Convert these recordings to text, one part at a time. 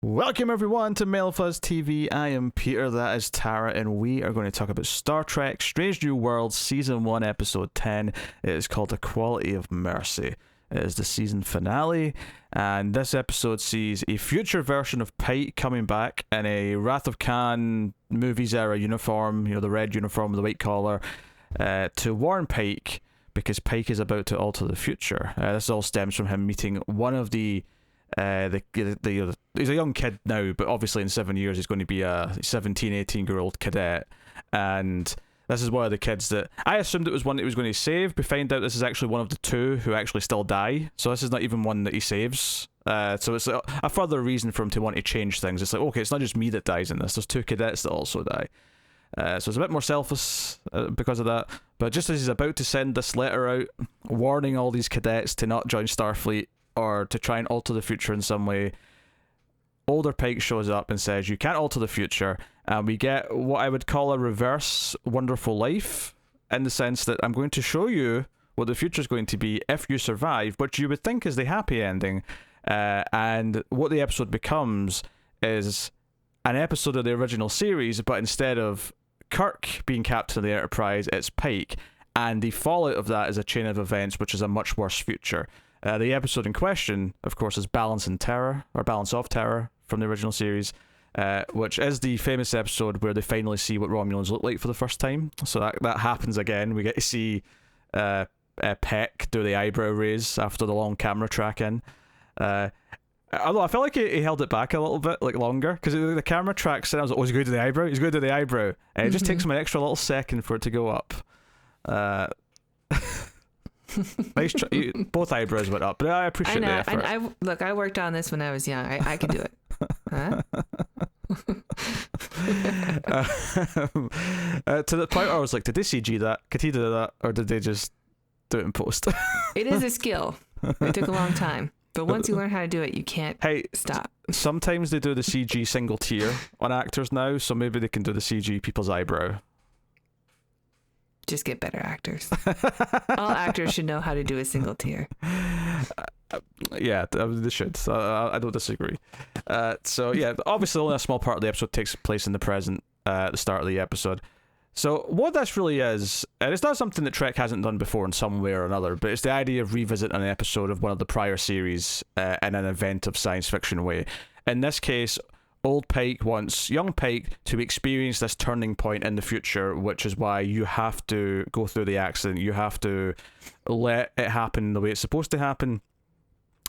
Welcome everyone to Mail Fuzz TV. I am Peter, that is Tara, and we are going to talk about Star Trek Strange New Worlds Season 1 Episode 10. It is called Equality of Mercy. It is the season finale, and this episode sees a future version of Pike coming back in a Wrath of Khan movies era uniform, the red uniform with the white collar, to warn Pike because Pike is about to alter the future. This all stems from him meeting one of he's a young kid now, but obviously in 7 years he's going to be a 17, 18-year-old cadet, and this is one of the kids that I assumed it was one that he was going to save, but find out this is actually one of the two who actually still die, so this is not even one that he saves. So it's a further reason for him to want to change things. It's like, okay, it's not just me that dies in this, there's two cadets that also die. So it's a bit more selfless because of that, but just as he's about to send this letter out warning all these cadets to not join Starfleet or to try and alter the future in some way, older Pike shows up and says, you can't alter the future, and we get what I would call a reverse Wonderful Life, in the sense that I'm going to show you what the future is going to be if you survive, which you would think is the happy ending, and what the episode becomes is an episode of the original series, but instead of Kirk being captain of the Enterprise, it's Pike, and the fallout of that is a chain of events which is a much worse future. The episode in question, of course, is Balance of Terror from the original series, which is the famous episode where they finally see what Romulans look like for the first time. So that happens again. We get to see Peck do the eyebrow raise after the long camera track in. Although I felt like he held it back a little bit, longer, because the camera tracks in, I was like, oh, he's going to do the eyebrow? He's going to do the eyebrow. And it just takes him an extra little second for it to go up. Nice both eyebrows went up, but I appreciate the effort. I worked on this when I was young. I could do it. Huh? To the point where I was like, did they CG that? Could he do that? Or did they just do it in post? It is a skill. It took a long time. But once you learn how to do it, you can't stop. Sometimes they do the CG single tier on actors now, so maybe they can do the CG people's eyebrow. Just get better actors. All actors should know how to do a single tier. Yeah, they should. I don't disagree. So yeah, obviously only a small part of the episode takes place in the present at the start of the episode. So what this really is, and it's not something that Trek hasn't done before in some way or another, but it's the idea of revisiting an episode of one of the prior series in an event of science fiction way. In this case, old Pike wants young Pike to experience this turning point in the future, which is why you have to go through the accident. You have to let it happen the way it's supposed to happen.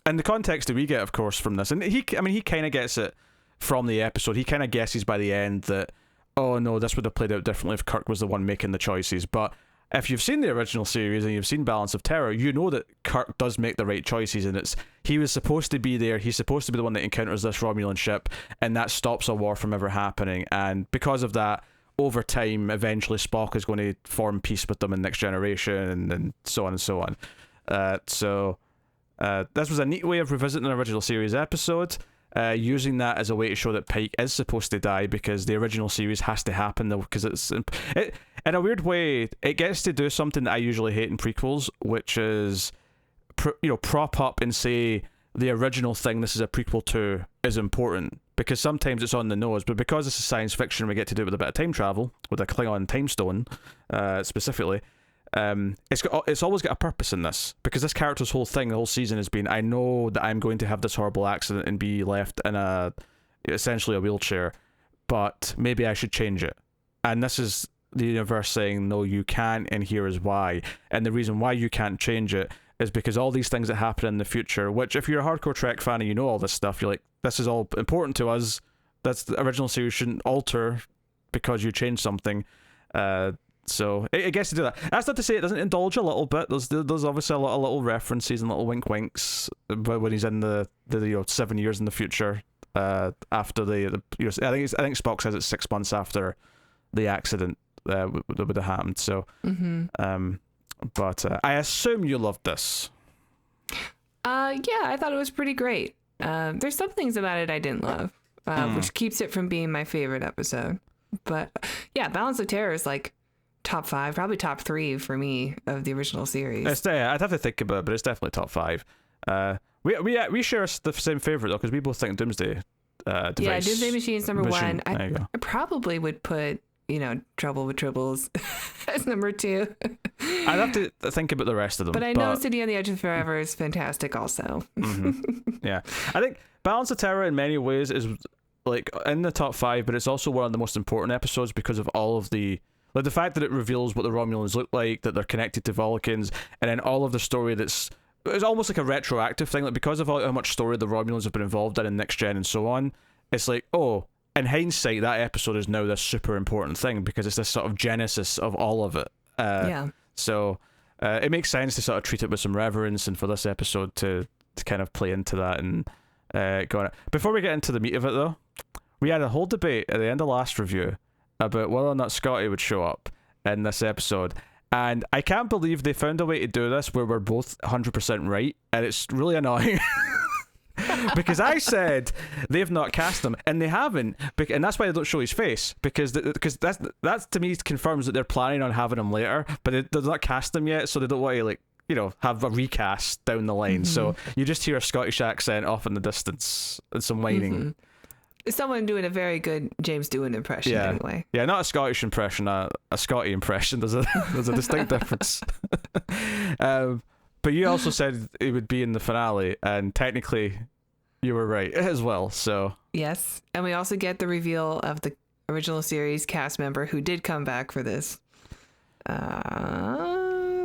And the context that we get, of course, from this, and he kind of gets it from the episode. He kind of guesses by the end that, oh no, this would have played out differently if Kirk was the one making the choices. But if you've seen the original series and you've seen Balance of Terror, you know that Kirk does make the right choices, and he was supposed to be there. He's supposed to be the one that encounters this Romulan ship, and that stops a war from ever happening. And because of that, over time, eventually Spock is going to form peace with them in Next Generation, and so on and so on. So this was a neat way of revisiting an original series episode, using that as a way to show that Pike is supposed to die because the original series has to happen, though, because it in a weird way it gets to do something that I usually hate in prequels, which is prop up and say the original thing this is a prequel to is important, because sometimes it's on the nose, but because this is science fiction, we get to do it with a bit of time travel with a Klingon time stone, specifically. It's always got a purpose in this, because this character's whole thing, the whole season, has been, I know that I'm going to have this horrible accident and be left in essentially a wheelchair, but maybe I should change it. And this is the universe saying, no, you can't, and here is why. And the reason why you can't change it is because all these things that happen in the future, which if you're a hardcore Trek fan and you know all this stuff, you're like, this is all important to us. That's the original series shouldn't alter because you change something. So it gets to do that. That's not to say it doesn't indulge a little bit. There's obviously a lot of little references and little wink winks when he's in the 7 years in the future, after the I think Spock says it's 6 months after the accident would have happened. So but I assume you loved this. Yeah, I thought it was pretty great. There's some things about it I didn't love, which keeps it from being my favorite episode. But yeah, Balance of Terror is like top 5, probably top 3 for me of the original series. I'd have to think about it, but it's definitely top 5. We share the same favorite though, because we both think Doomsday device. Yeah, Doomsday Machine's number Machine. one. There you go. I probably would put, Trouble with Tribbles as number two. I'd have to think about the rest of them. But I know City on the Edge of Forever is fantastic also. Yeah. I think Balance of Terror in many ways is like in the top 5, but it's also one of the most important episodes because of all of the fact that it reveals what the Romulans look like, that they're connected to Vulcans, and then all of the story it's almost like a retroactive thing, like because of how much story the Romulans have been involved in Next Gen and so on. It's like, oh, in hindsight, that episode is now this super important thing because it's this sort of genesis of all of it. Yeah. So it makes sense to sort of treat it with some reverence, and for this episode to kind of play into that and go on it. Before we get into the meat of it, though, we had a whole debate at the end of last review about whether or not Scotty would show up in this episode. And I can't believe they found a way to do this where we're both 100% right, and it's really annoying. Because I said they've not cast him, and they haven't, and that's why they don't show his face, because that's to me confirms that they're planning on having him later, but they've not cast him yet, so they don't want to have a recast down the line. So you just hear a Scottish accent off in the distance and some whining. Someone doing a very good James Doohan impression, anyway. Yeah, not a Scottish impression, a Scotty impression. There's a distinct difference. But you also said it would be in the finale, and technically you were right as well. So yes, and we also get the reveal of the original series cast member who did come back for this,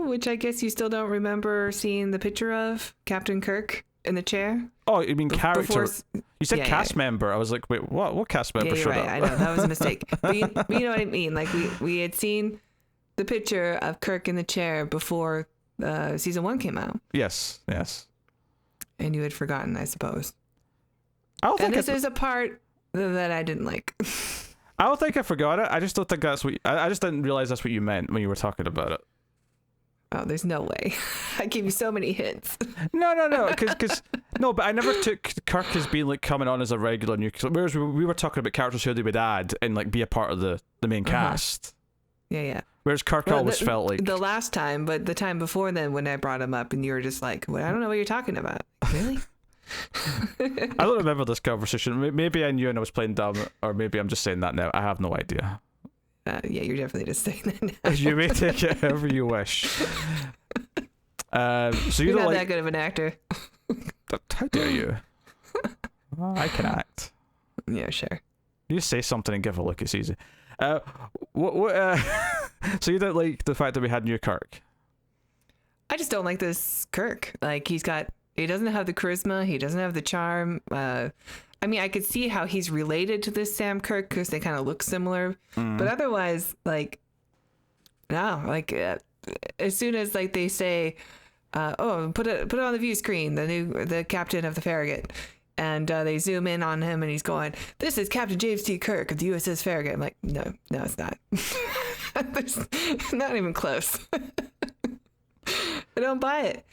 which I guess you still don't remember seeing the picture of Captain Kirk in the chair. Oh, you mean character? You said cast yeah. member. I was like, wait, what? What cast member showed right. up? I know that was a mistake. But you know what I mean. Like we had seen the picture of Kirk in the chair before season 1 came out. Yes. And you had forgotten, I suppose. And this is a part that I didn't like. I don't think I forgot it. I just don't think that's what. I just didn't realize that's what you meant when you were talking about it. Oh, there's no way. I gave you so many hints. No, because no, but I never took Kirk as being like coming on as a regular new. Whereas we were talking about characters who they would add and like be a part of the main cast. Yeah. Whereas Kirk always felt like the last time, but the time before then when I brought him up and you were just like, well, I don't know what you're talking about. Really? I don't remember this conversation. Maybe I knew and I was playing dumb, or maybe I'm just saying that now. I have no idea. Yeah, you're definitely just saying that now. You may take it however you wish. So you're not that good of an actor. How dare you? I can act. Yeah, sure. You say something and give a look. It's easy. So you don't like the fact that we had new Kirk? I just don't like this Kirk. Like he doesn't have the charisma. He doesn't have the charm. I mean, I could see how he's related to this Sam Kirk because they kind of look similar, but otherwise, as soon as they say, put it on the view screen, the captain of the Farragut, and they zoom in on him and he's going, "This is Captain James T. Kirk of the USS Farragut." I'm like, no, it's not. Not even close. I don't buy it.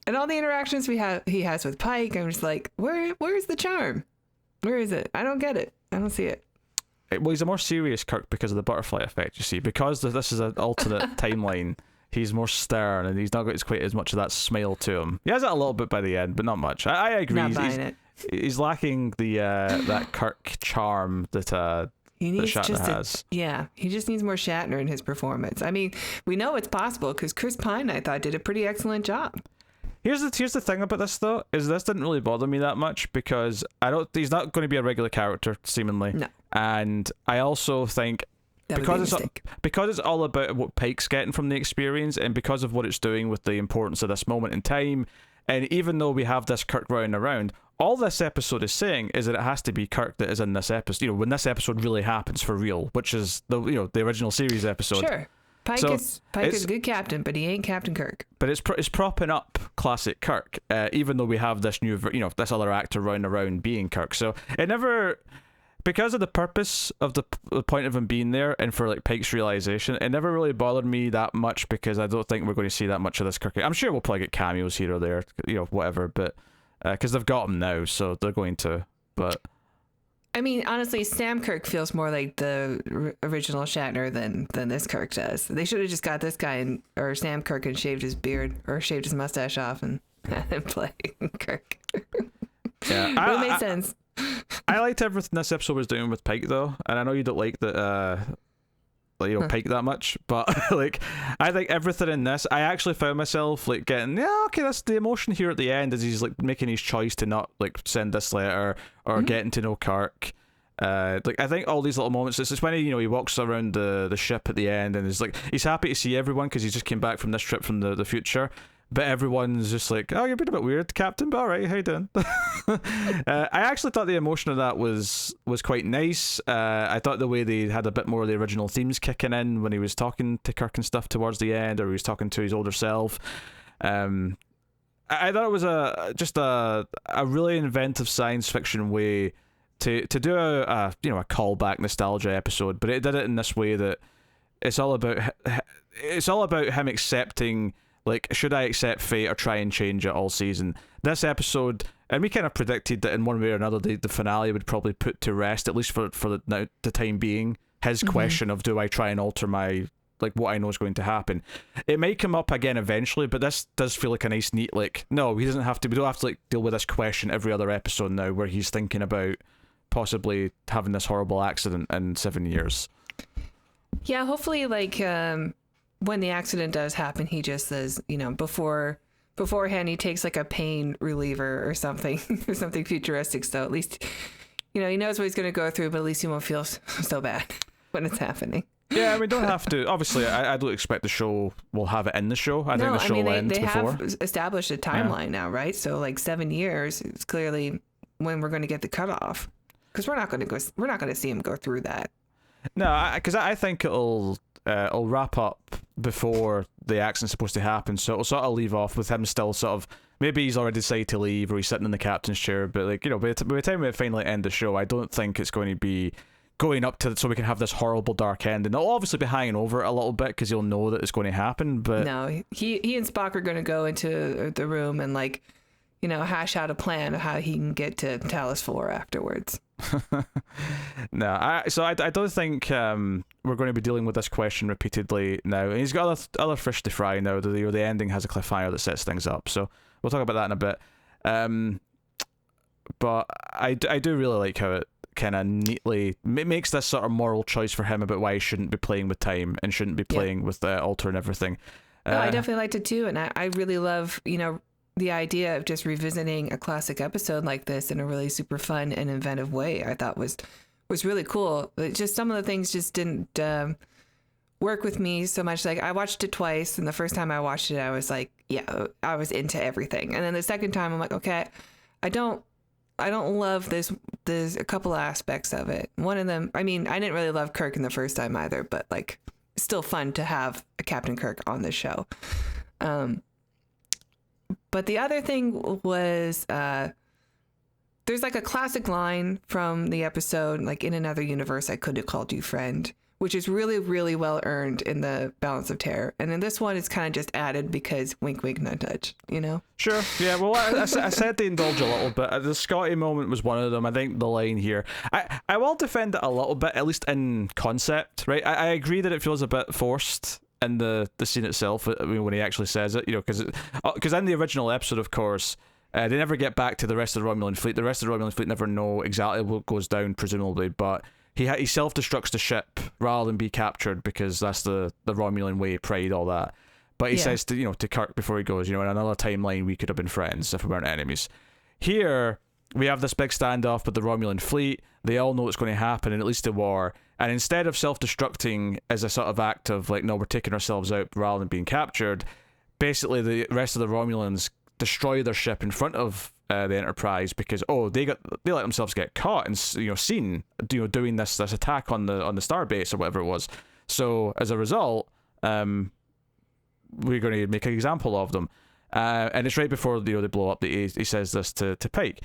And all the interactions he has with Pike, I'm just like, where's the charm? Where is it? I don't get it. I don't see it. Well, he's a more serious Kirk because of the butterfly effect, you see. Because this is an alternate timeline, he's more stern and he's not got quite as much of that smile to him. He has it a little bit by the end, but not much. I agree. Not buying it. He's lacking the that Kirk charm that Shatner has. He just needs more Shatner in his performance. I mean, we know it's possible because Chris Pine, I thought, did a pretty excellent job. Here's the thing about this though, is this didn't really bother me that much because he's not going to be a regular character seemingly. No. And I also think because it's all about what Pike's getting from the experience and because of what it's doing with the importance of this moment in time, and even though we have this Kirk running around, all this episode is saying is that it has to be Kirk that is in this episode, when this episode really happens for real, which is the original series episode. Sure. Pike is a good captain, but he ain't Captain Kirk. But it's propping up classic Kirk, even though we have this new, this other actor running around being Kirk. So it never, because of the purpose of the point of him being there, and for Pike's realization, it never really bothered me that much because I don't think we're going to see that much of this Kirk. I'm sure we'll probably get cameos here or there, whatever. But because they've got him now, so they're going to. But I mean, honestly, Sam Kirk feels more like the original Shatner than this Kirk does. They should have just got this guy or Sam Kirk and shaved his beard or shaved his mustache off and had him play Kirk. Yeah, it made sense. I I liked everything this episode was doing with Pike though, and I know you don't like that. Pike that much, but like I think everything in this, I actually found myself like getting, yeah, okay, that's the emotion here at the end as he's like making his choice to not like send this letter or getting to know Kirk. Like I think all these little moments, it's when he walks around the ship at the end and is like he's happy to see everyone because he just came back from this trip from the future. But everyone's just like, oh, you're being a bit weird, Captain, but alright, how you doing? I actually thought the emotion of that was quite nice. I thought the way they had a bit more of the original themes kicking in when he was talking to Kirk and stuff towards the end, or he was talking to his older self. I thought it was just a really inventive science fiction way to do a callback nostalgia episode, but it did it in this way that it's all about him accepting, like, should I accept fate or try and change it all season? This episode, and we kind of predicted that in one way or another, the finale would probably put to rest, at least for the time being, his question of, do I try and alter my, like, what I know is going to happen? It may come up again eventually, but this does feel like a nice, neat, like, no, we don't have to like deal with this question every other episode now, where he's thinking about possibly having this horrible accident in 7 years. Yeah, hopefully, like, when the accident does happen, he just says, beforehand, he takes like a pain reliever or something, or something futuristic. So at least, he knows what he's going to go through, but at least he won't feel so bad when it's happening. Yeah, I mean, don't have to. Obviously, I don't expect the show will have it in the show. I think the show will end before. They have established a timeline now, right? So like 7 years is clearly when we're going to get the cutoff, because we're not going to see him go through that. No, because I think it'll wrap up before the accident's supposed to happen, so it'll sort of leave off with him still sort of, maybe he's already decided to leave or he's sitting in the captain's chair, but like, by the time we finally end the show, I don't think it's going to be going up to so we can have this horrible dark ending. It'll obviously be hanging over it a little bit because you'll know that it's going to happen, but no, he and Spock are going to go into the room and like, hash out a plan of how he can get to Talos 4 afterwards. No, I don't think we're going to be dealing with this question repeatedly now. And he's got other fish to fry now. The ending has a cliffhanger that sets things up, so we'll talk about that in a bit. But I do really like how it kind of neatly makes this sort of moral choice for him about why he shouldn't be playing with time and shouldn't be playing with the altar and everything. No, I definitely liked it too, and I really love the idea of just revisiting a classic episode like this in a really super fun and inventive way. I thought was really cool. But just some of the things just didn't work with me so much. Like I watched it twice, and the first time I watched it, I was like, yeah, I was into everything. And then the second time, I'm like, okay, I don't love this. There's a couple of aspects of it. One of them, I mean, I didn't really love Kirk in the first time either, but like, still fun to have a Captain Kirk on the show. But the other thing was, there's like a classic line from the episode, like, in another universe, I could have called you friend, which is really, really well earned in the Balance of Terror. And in this one, it's kind of just added because wink, wink, no touch, Sure. Yeah, well, I said to indulge a little bit. The Scotty moment was one of them. I think the line here, I will defend it a little bit, at least in concept, right? I agree that it feels a bit forced in the scene itself, I mean, when he actually says it, because in the original episode, of course, they never get back to the rest of the Romulan fleet. The rest of the Romulan fleet never know exactly what goes down, presumably, but he self-destructs the ship rather than be captured because that's the Romulan way, pride, all that. But he says to Kirk before he goes, in another timeline we could have been friends if we weren't enemies. Here we have this big standoff with the Romulan fleet. They all know what's going to happen, and it leads to war. And instead of self-destructing as a sort of act of like, no, we're taking ourselves out rather than being captured, basically the rest of the Romulans destroy their ship in front of the Enterprise because they let themselves get caught and seen doing this attack on the starbase or whatever it was. So as a result, we're going to make an example of them. And it's right before they blow up that he says this to Pike.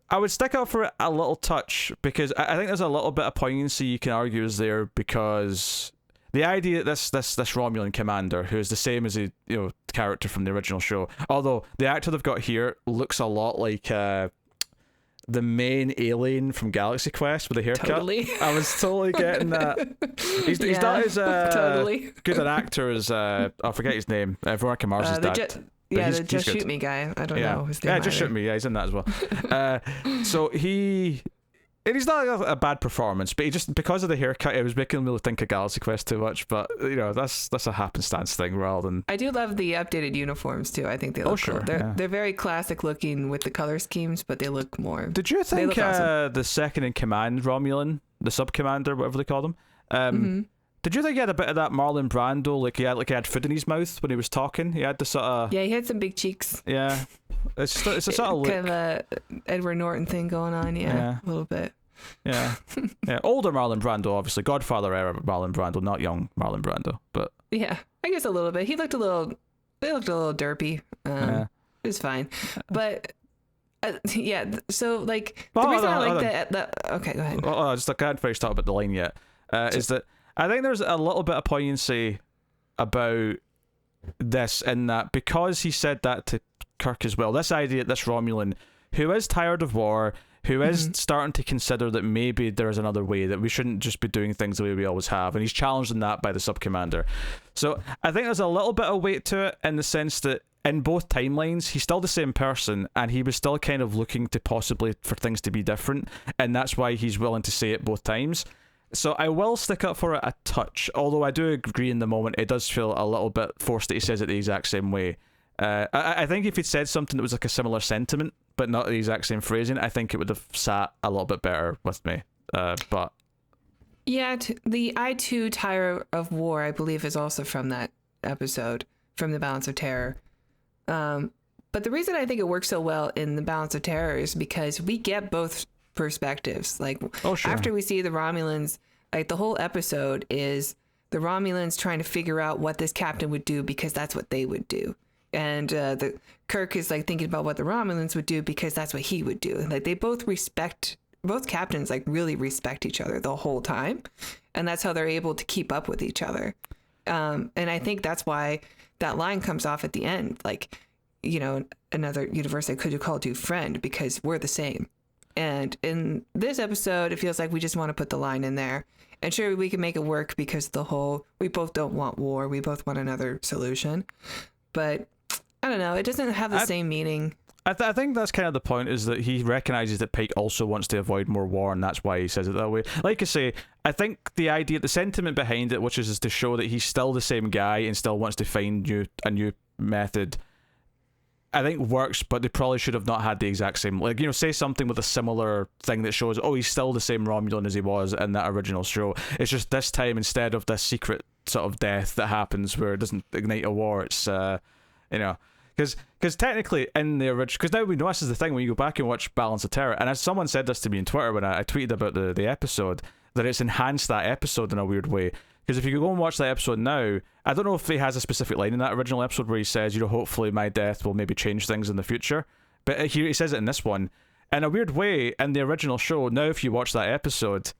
I would stick up for it a little touch because I think there's a little bit of poignancy you can argue is there, because the idea that this Romulan commander, who is the same as the character from the original show, although the actor they've got here looks a lot like the main alien from Galaxy Quest with a haircut. Totally. I was totally getting that. He's not as totally good an actor as I forget his name. Veronica Mars's dad. The Just Shoot Me guy. I don't know his name. Yeah, Just Shoot Me. Yeah, he's in that as well. So he And he's not a bad performance, but he just, because of the haircut, it was making me think of Galaxy Quest too much. But that's a happenstance thing rather than. I do love the updated uniforms too. I think they look cool. They're very classic looking with the color schemes, but they look more. Did you think awesome. The second in command Romulan, the sub commander, whatever they called him? Did you think he had a bit of that Marlon Brando, like he had food in his mouth when he was talking? He had the sort of. Yeah, he had some big cheeks. Yeah. It's a sort of look. Kind of a Edward Norton thing going on, yeah. A little bit. Yeah. Yeah. Older Marlon Brando, obviously. Godfather era Marlon Brando, not young Marlon Brando. But yeah, I guess a little bit. They looked a little derpy. It was fine. But yeah, so like the reason I like that okay, go ahead. I can't finish talking about the line yet. Is that I think there's a little bit of poignancy about this in that because he said that to Kirk as well. This idea, this Romulan, who is tired of war, who is starting to consider that maybe there's another way, that we shouldn't just be doing things the way we always have, and he's challenged in that by the sub-commander. So I think there's a little bit of weight to it in the sense that in both timelines, he's still the same person, and he was still kind of looking to possibly for things to be different, and that's why he's willing to say it both times. So I will stick up for it a touch, although I do agree in the moment it does feel a little bit forced that he says it the exact same way. I think if he'd said something that was like a similar sentiment, but not the exact same phrasing, I think it would have sat a little bit better with me. But yeah, the I too tire of war, I believe, is also from that episode, from the Balance of Terror. But the reason I think it works so well in the Balance of Terror is because we get both perspectives. Like after we see the Romulans, like the whole episode is the Romulans trying to figure out what this captain would do because that's what they would do. And the Kirk is like thinking about what the Romulans would do because that's what he would do. Like they both captains like really respect each other the whole time, and that's how they're able to keep up with each other. And I think that's why that line comes off at the end, like, you know, another universe I could have called you friend because we're the same. And in this episode, it feels like we just want to put the line in there. And sure, we can make it work because we both don't want war. We both want another solution. But I don't know. It doesn't have the same meaning. I think that's kind of the point, is that he recognizes that Pike also wants to avoid more war, and that's why he says it that way. Like I say, I think the idea, the sentiment behind it, which is to show that he's still the same guy and still wants to find a new method, I think works, but they probably should have not had the exact same, like, you know, say something with a similar thing that shows, oh, he's still the same Romulan as he was in that original show. It's just this time, instead of this secret sort of death that happens where it doesn't ignite a war, it's, you know, because technically in the original, because now we know this is the thing when you go back and watch Balance of Terror, and as someone said this to me on Twitter when I tweeted about the episode, that it's enhanced that episode in a weird way. Because if you go and watch that episode now, I don't know if he has a specific line in that original episode where he says, you know, hopefully my death will maybe change things in the future. But he says it in this one. In a weird way, in the original show, now if you watch that episode,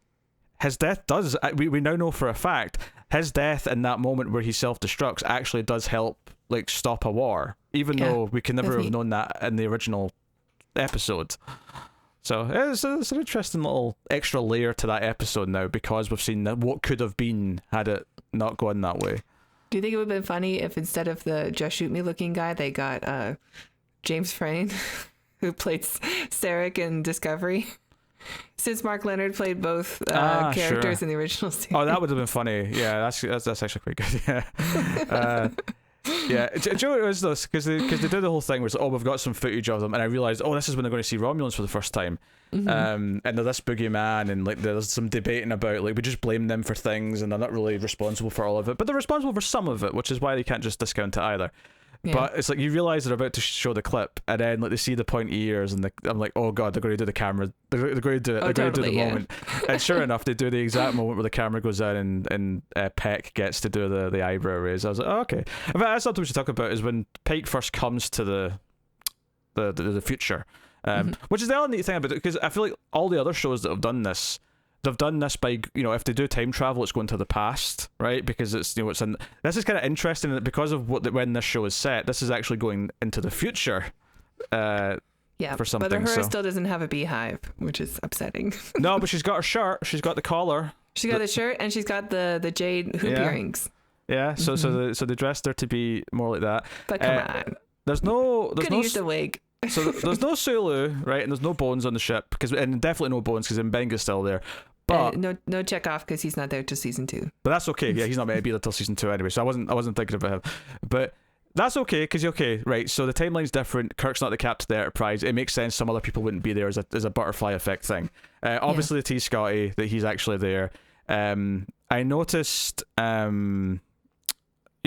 his death does, we now know for a fact, his death in that moment where he self-destructs actually does help, like, stop a war. Even though we can never have known that in the original episode. So it's an interesting little extra layer to that episode now, because we've seen that what could have been had it not gone that way. Do you think it would have been funny if instead of the Just Shoot Me looking guy, they got James Frain, who played Sarek in Discovery? Since Mark Leonard played both characters in the original series. Oh, that would have been funny. Yeah, that's actually quite good. Yeah. Yeah, do you know what it was though? Because they did the whole thing where it's like, oh, we've got some footage of them, and I realised, oh, this is when they're going to see Romulans for the first time. And they're this boogeyman, and like there's some debating about, like, we just blame them for things, and they're not really responsible for all of it, but they're responsible for some of it, which is why they can't just discount it either. Yeah. But it's like you realise they're about to show the clip, and then like they see the pointy ears, and I'm like, oh god, they're going to do the camera. They're going to do it. They're going to do the moment. And sure enough, they do the exact moment where the camera goes down, and Peck gets to do the eyebrow raise. I was like, oh, okay. In fact, that's something we should talk about, is when Pike first comes to the future, which is the other neat thing about it, because I feel like all the other shows that have done this, they've done this by, you know, if they do time travel, it's going to the past, right? Because it's, you know, this is kind of interesting that because of when this show is set, this is actually going into the future. For something. But her still doesn't have a beehive, which is upsetting. No, but she's got her shirt. She's got the collar. She got the shirt, and she's got the jade hoop earrings. Yeah. So they dressed her to be more like that. But come on. There's no. Could have used a wig. So there's no Sulu, right, and there's no Bones on the ship and definitely no Bones because Mbenga's still there. But no Chekhov because he's not there till season 2. But that's okay. Yeah, he's not meant to be there till season 2 anyway. So I wasn't thinking about him. But that's okay because right. So the timeline's different. Kirk's not the captain of the Enterprise. It makes sense. Some other people wouldn't be there as a butterfly effect thing. Obviously, the T Scotty that he's actually there. I noticed.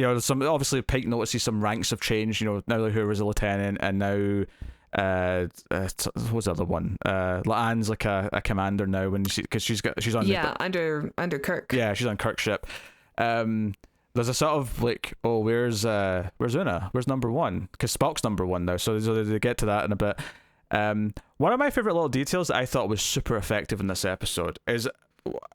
Obviously Pike notices some ranks have changed. Now whoever's a lieutenant, and now what's the other one? La'an's like a commander now because she's on under Kirk. Yeah, she's on Kirk's ship. There's a sort of like, where's Una? Where's number 1? Because Spock's number 1 now. So they get to that in a bit. One of my favorite little details that I thought was super effective in this episode is,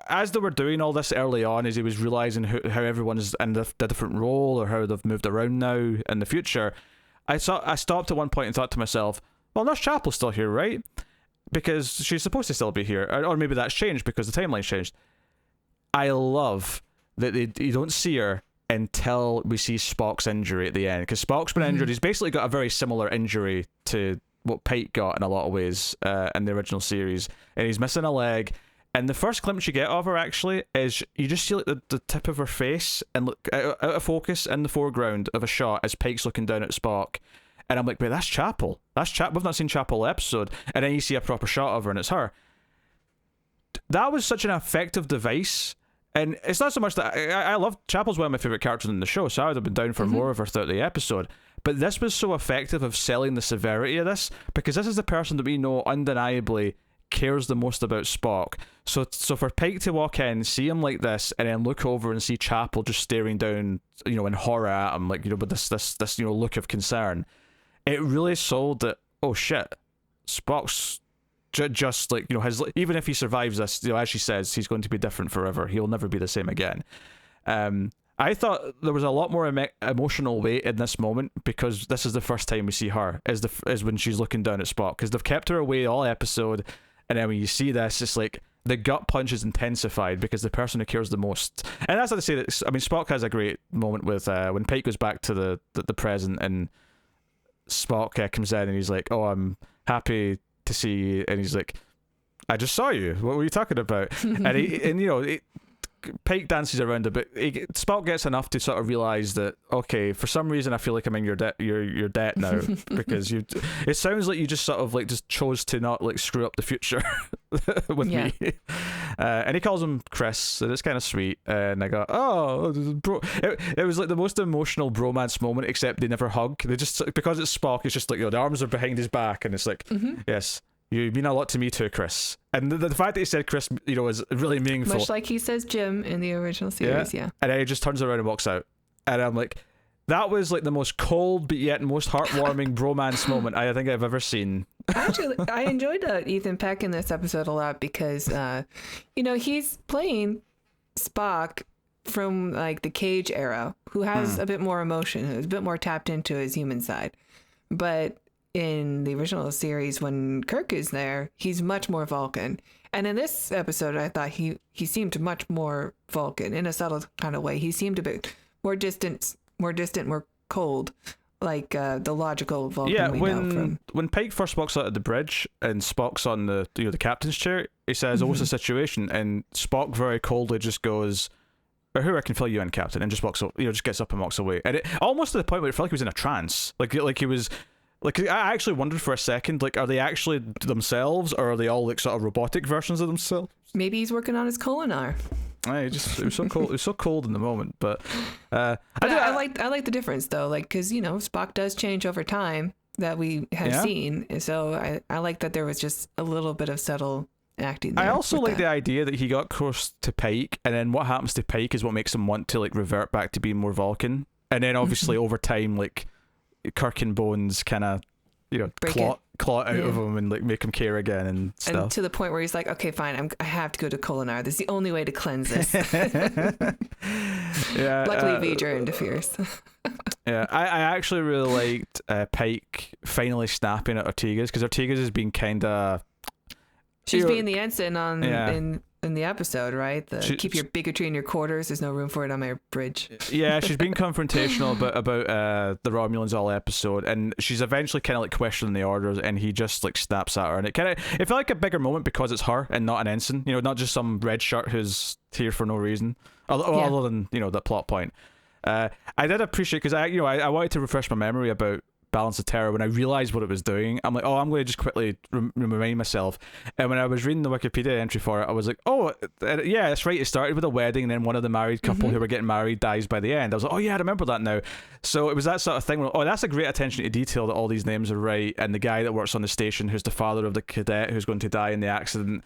as they were doing all this early on, as he was realizing how everyone is in the different role or how they've moved around now in the future, I stopped at one point and thought to myself, well, Nurse Chapel's still here, right? Because she's supposed to still be here, or maybe that's changed because the timeline's changed. I love that you don't see her until we see Spock's injury at the end, because Spock's been injured. He's basically got a very similar injury to what Pike got in a lot of ways in the original series, and he's missing a leg. And the first glimpse you get of her actually is you just see like the tip of her face and look out of focus in the foreground of a shot as Pike's looking down at Spock. And I'm like, wait, that's Chapel. We've not seen Chapel episode. And then you see a proper shot of her and it's her. That was such an effective device. And it's not so much that I love Chapel's one of my favorite characters in the show, so I would have been down for more of her throughout the episode. But this was so effective of selling the severity of this, because this is the person that we know undeniably cares the most about Spock. So for Pike to walk in, see him like this, and then look over and see Chapel just staring down, in horror at him, like, with this look of concern, it really sold that, oh shit, Spock's just like, even if he survives this, as she says, he's going to be different forever. He'll never be the same again. I thought there was a lot more emotional weight in this moment, because this is the first time we see her, is when she's looking down at Spock, because they've kept her away all episode. And then when you see this, it's like the gut punch is intensified because the person who cares the most. And that's not to say that, Spock has a great moment with when Pike goes back to the present, and Spock comes in and he's like, oh, I'm happy to see you. And he's like, I just saw you. What were you talking about? Pike dances around a bit. Spock gets enough to sort of realize that, okay, for some reason I feel like I'm in your debt now, because it sounds like you just sort of like just chose to not like screw up the future with me. And he calls him Chris, and it's kind of sweet. And I go, oh, bro. It was like the most emotional bromance moment, except they never hug. They just, because it's Spock, it's just like, the arms are behind his back, and it's like, yes, you mean a lot to me too, Chris. And the fact that he said Chris, is really meaningful. Much like he says Jim in the original series, yeah. And then he just turns around and walks out. And I'm like, that was like the most cold but yet most heartwarming bromance moment I think I've ever seen. Actually, I enjoyed Ethan Peck in this episode a lot because, he's playing Spock from like the Cage era, who has a bit more emotion, who's a bit more tapped into his human side. But in the original series, when Kirk is there, he's much more Vulcan. And in this episode, I thought he seemed much more Vulcan in a subtle kind of way. He seemed a bit more distant, more cold, like the logical Vulcan we know from. When Pike first walks out of the bridge and Spock's on the the captain's chair, he says, "Oh, what's the situation?" And Spock very coldly just goes, "Who I can fill you in, Captain," and just walks up, just gets up and walks away. And it almost to the point where it felt like he was in a trance, like he was. Like, I actually wondered for a second, like, are they actually themselves, or are they all, like, sort of robotic versions of themselves? Maybe he's working on his colonar. It was so cold. It was so cold in the moment, but I like the difference though, like, because Spock does change over time that we have seen, so I like that there was just a little bit of subtle acting there. I also like the idea that he got close to Pike, and then what happens to Pike is what makes him want to like revert back to being more Vulcan, and then obviously over time, like, Kirk and Bones kind of, claw out of him and like make him care again and stuff. And to the point where he's like, okay, fine, I have to go to Kolinar. This is the only way to cleanse this. Yeah. Luckily, V'ger interferes. Yeah, I actually really liked Pike finally snapping at Ortegas, because Ortegas has been kind of... She's being the ensign on in in the episode, right? Keep your bigotry in your quarters. There's no room for it on my bridge. Yeah, she's been confrontational about the Romulans all episode, and she's eventually kind of like questioning the orders, and he just like snaps at her, and it felt like a bigger moment because it's her and not an ensign, not just some red shirt who's here for no reason, other than the plot point. I did appreciate, because I wanted to refresh my memory about Balance of Terror. When I realized what it was doing, I'm like, I'm going to just quickly remind myself. And when I was reading the Wikipedia entry for it, I was like, yeah, that's right, it started with a wedding, and then one of the married couple who were getting married dies by the end. I was like, oh yeah, I remember that now. So it was that sort of thing where, that's a great attention to detail that all these names are right, and the guy that works on the station who's the father of the cadet who's going to die in the accident,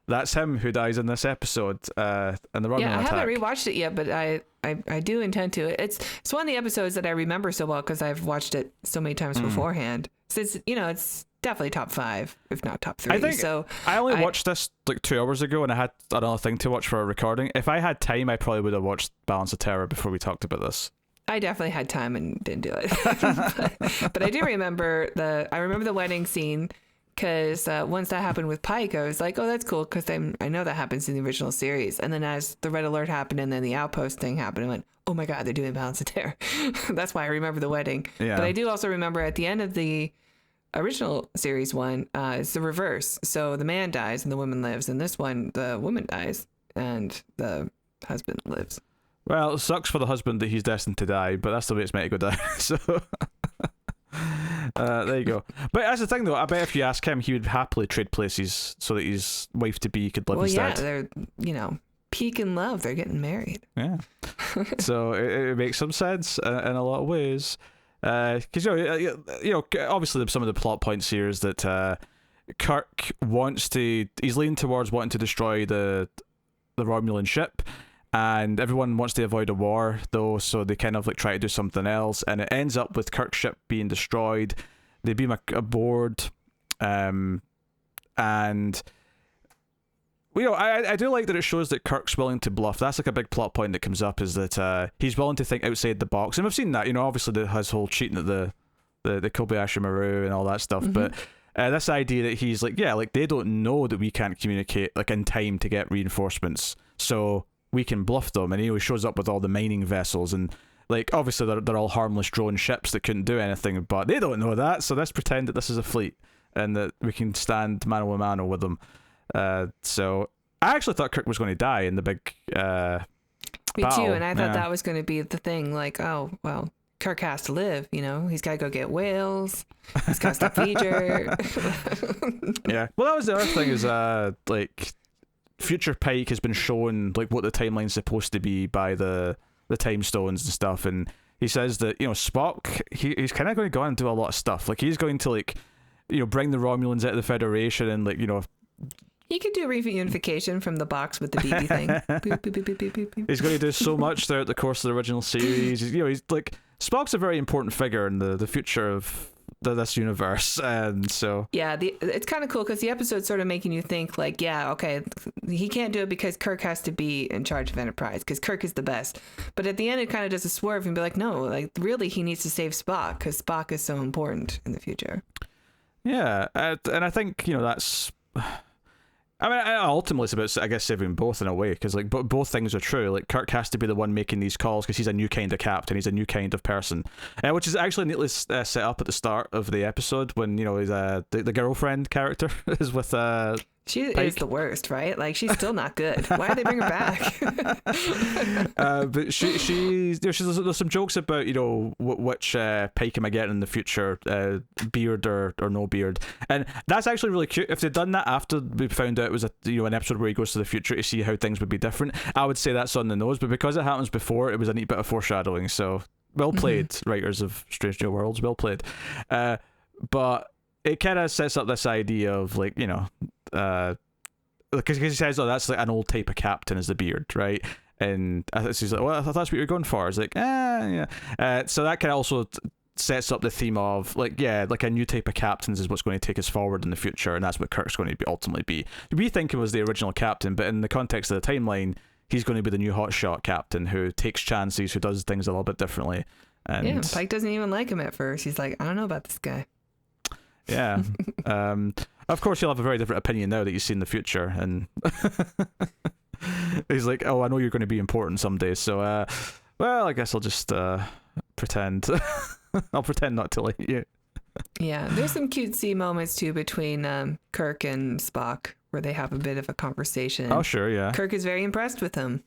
that's him who dies in this episode, and the Romulan attack. I haven't rewatched it yet, but I do intend to. It's one of the episodes that I remember so well because I've watched it so many times beforehand. So it's definitely top 5, if not top 3. I only watched this like 2 hours ago, and I had another thing to watch for a recording. If I had time, I probably would have watched Balance of Terror before we talked about this. I definitely had time and didn't do it. but I do remember the wedding scene. Because once that happened with Pike, I was like, oh, that's cool, because I know that happens in the original series. And then as the Red Alert happened and then the Outpost thing happened, I went, oh my God, they're doing Balance of Terror. That's why I remember the wedding. Yeah. But I do also remember at the end of the original series one, it's the reverse. So the man dies and the woman lives. And this one, the woman dies and the husband lives. Well, it sucks for the husband that he's destined to die, but that's the way it's meant to go down. So... there you go. But that's the thing, though. I bet if you ask him, he would happily trade places so that his wife-to-be could live instead. Well, yeah, they're, peak in love. They're getting married. Yeah. So it makes some sense in a lot of ways. Because, obviously some of the plot points here is that Kirk he's leaning towards wanting to destroy the Romulan ship. And everyone wants to avoid a war, though, so they kind of like try to do something else, and it ends up with Kirk's ship being destroyed. They beam aboard, and I do like that it shows that Kirk's willing to bluff. That's like a big plot point that comes up, is that he's willing to think outside the box, and we've seen that. Obviously his whole cheating at the Kobayashi Maru and all that stuff, but. This idea that he's like, they don't know that we can't communicate like in time to get reinforcements, so we can bluff them. And he shows up with all the mining vessels, and like obviously they're all harmless drone ships that couldn't do anything, but they don't know that, so let's pretend that this is a fleet and that we can stand mano a mano with them. So I actually thought Kirk was going to die in the big Me battle. too, and I thought that was going to be the thing, like, oh well, Kirk has to live, he's got to go get whales, he's got to stop V'ger. Yeah, well, that was the other thing, is like future Pike has been shown like what the timeline's supposed to be by the time stones and stuff, and he says that Spock, he's kind of going to go on and do a lot of stuff. Like he's going to like bring the Romulans out of the Federation, and like he could do reunification from the box with the BB thing. Boop, boop, boop, boop, boop, boop. He's going to do so much throughout the course of the original series. He's like, Spock's a very important figure in the future of this universe, and so it's kind of cool because the episode's sort of making you think like, he can't do it because Kirk has to be in charge of Enterprise because Kirk is the best. But at the end, it kind of does a swerve and be like, no, like really, he needs to save Spock because Spock is so important in the future. Yeah, and I think that's. I mean, ultimately, it's about, I guess, saving both in a way, because like both things are true. Like Kirk has to be the one making these calls because he's a new kind of captain, he's a new kind of person, which is actually neatly set up at the start of the episode when he's the girlfriend character is with She Pike. Is the worst, right? Like she's still not good. Why did they bring her back? But there's some jokes about which Pike am I getting in the future, beard or no beard, and that's actually really cute. If they'd done that after we found out it was an episode where he goes to the future to see how things would be different, I would say that's on the nose. But because it happens before, it was a neat bit of foreshadowing. So well played, writers of Strange New Worlds. Well played. But it kind of sets up this idea of like because he says, oh, that's like an old type of captain is the beard, right? And he's like, well, I thought that's what you were going for. It's like, yeah. So that kind of also sets up the theme of like a new type of captains is what's going to take us forward in the future, and that's what Kirk's going to ultimately be. We think it was the original captain, but in the context of the timeline, he's going to be the new hotshot captain who takes chances, who does things a little bit differently. And Pike doesn't even like him at first. He's like, I don't know about this guy. Yeah. Of course, he'll have a very different opinion now that you've seen the future, and he's like, "Oh, I know you're going to be important someday, so well, I guess I'll just pretend. I'll pretend not to like you." Yeah, there's some cutesy moments too between Kirk and Spock where they have a bit of a conversation. Oh, sure, yeah. Kirk is very impressed with him.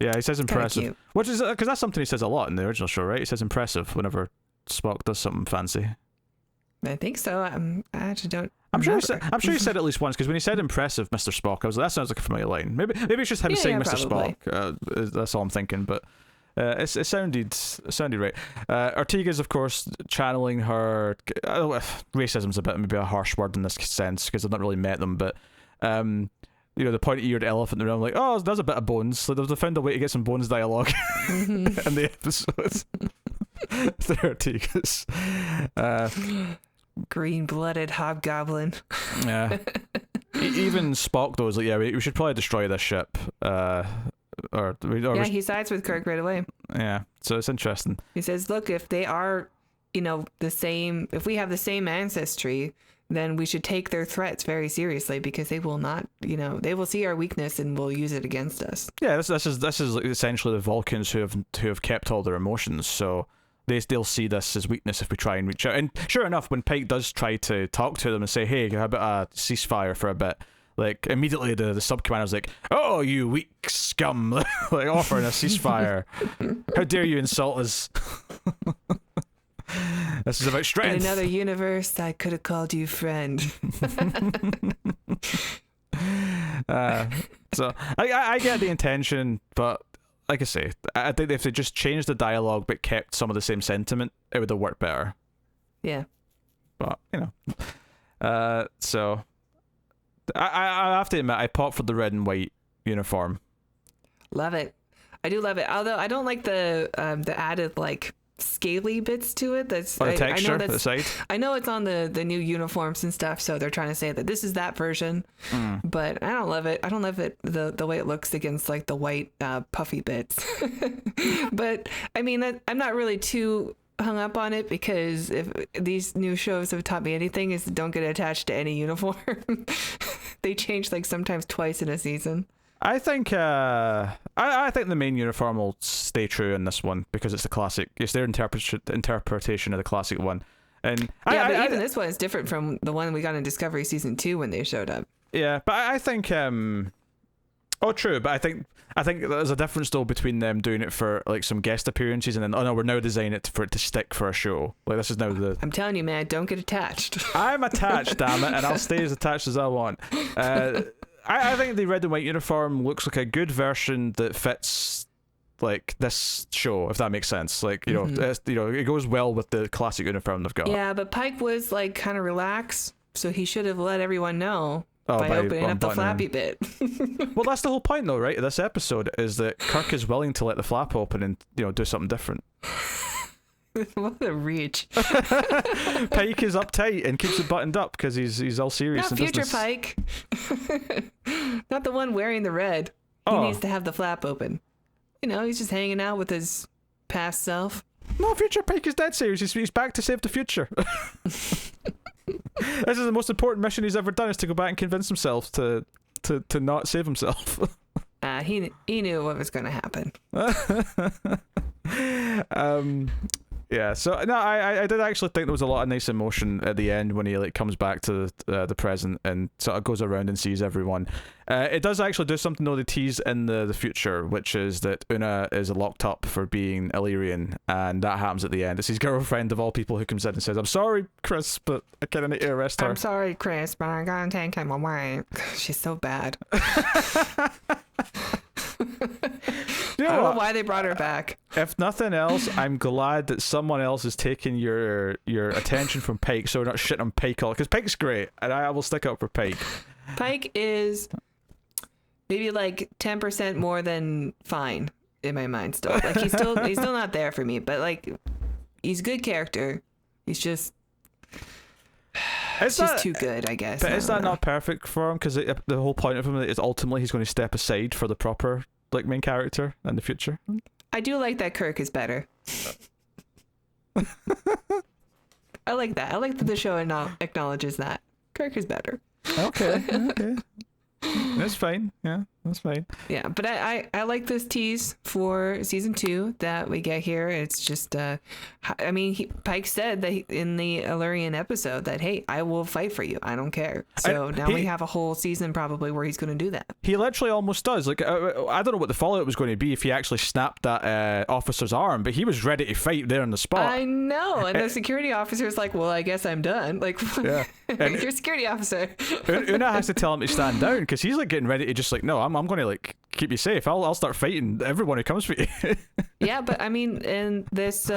Yeah, he says impressive, cute. which is because that's something he says a lot in the original show, right? He says impressive whenever Spock does something fancy. I think so. I actually don't. I'm sure he said it at least once, because when he said impressive, Mr. Spock, I was like, that sounds like a familiar line. Maybe it's just him saying Mr. probably. Spock. That's all I'm thinking, but it sounded right. Ortega's, of course, channeling her. Racism's a bit maybe a harsh word in this sense because I've not really met them, but the pointy-eared elephant in the room, like, oh, there's a bit of bones. So they found a way to get some bones dialogue in the episode. They're Ortega's. Green-blooded hobgoblin. Yeah. Even Spock though is like, yeah, we should probably destroy this ship. He sides with Kirk right away. Yeah, so it's interesting. He says, look, if they are, the same, if we have the same ancestry, then we should take their threats very seriously, because they will not, they will see our weakness and will use it against us. Yeah, this is essentially the Vulcans who have kept all their emotions, so they'll see this as weakness if we try and reach out. And sure enough, when Pike does try to talk to them and say, hey, how about a ceasefire for a bit, like immediately the sub-commander's like, oh, you weak scum, like offering a ceasefire. How dare you insult us? This is about strength. In another universe, I could have called you friend. So I get the intention, but like I say, I think if they just changed the dialogue but kept some of the same sentiment, it would have worked better. Yeah. But so I have to admit, I popped for the red and white uniform. Love it. I do love it. Although I don't like the added like scaly bits to it. That's the texture I know at the side. I know it's on the new uniforms and stuff, so they're trying to say that this is that version. But I don't love it. I don't love it the way it looks against like the white puffy bits. But I mean, I'm not really too hung up on it, because if these new shows have taught me anything, is don't get attached to any uniform. They change like sometimes twice in a season. I think I think the main uniform will stay true in this one, because it's the classic. It's their interpretation of the classic one. And but even this one is different from the one we got in Discovery season 2 when they showed up. Yeah, but I think true, but I think there's a difference though between them doing it for like some guest appearances and then, oh no, we're now designing it for it to stick for a show. Like this is now the. I'm telling you, man, don't get attached. I'm attached, damn it, and I'll stay as attached as I want. I think the red and white uniform looks like a good version that fits like this show, if that makes sense. Like it goes well with the classic uniform they've got. Yeah, but Pike was like kind of relaxed, so he should have let everyone know. By opening up the flappy bit. Well, that's the whole point, though, right? This episode is that Kirk is willing to let the flap open and do something different. What a reach! Pike is uptight and keeps it buttoned up because he's all serious. Not future business. Pike. Not the one wearing the red. He needs to have the flap open. He's just hanging out with his past self. No, future Pike is dead serious. He's back to save the future. This is the most important mission he's ever done, is to go back and convince himself to not save himself. He knew what was going to happen. Yeah, so no, I did actually think there was a lot of nice emotion at the end when he like comes back to the present and sort of goes around and sees everyone. It does actually do something though, they tease in the future, which is that Una is locked up for being Illyrian, and that happens at the end. It's his girlfriend of all people who comes in and says, "I'm sorry, Chris, but I kind of need to arrest her." I'm sorry, Chris, but I gotta take him away. She's so bad. I don't know why they brought her back. If nothing else, I'm glad that someone else is taking your attention from Pike, so we're not shitting on Pike all, because Pike's great, and I will stick up for Pike. Pike is maybe like 10% more than fine in my mind still. Like he's still not there for me, but like he's a good character. He's just too good, I guess. But is that not perfect for him? Because the whole point of him is ultimately he's going to step aside for the proper like main character in the future. I do like that Kirk is better. I like that. I like that the show acknowledges that Kirk is better. Okay. That's fine. Yeah, that's fine. Yeah, but I like this tease for season 2 that we get here. It's just, Pike said that in the Illyrian episode that, hey, I will fight for you. I don't care. So now we have a whole season probably where he's going to do that. He literally almost does. Like, I don't know what the fallout was going to be if he actually snapped that officer's arm, but he was ready to fight there on the spot. I know. And the security officer's like, well, I guess I'm done. Like, yeah. You're a security officer. Una has to tell him to stand down because he's like getting ready to just like, no, I'm going to like keep you safe. I'll start fighting everyone who comes for you. Yeah, but I mean, in this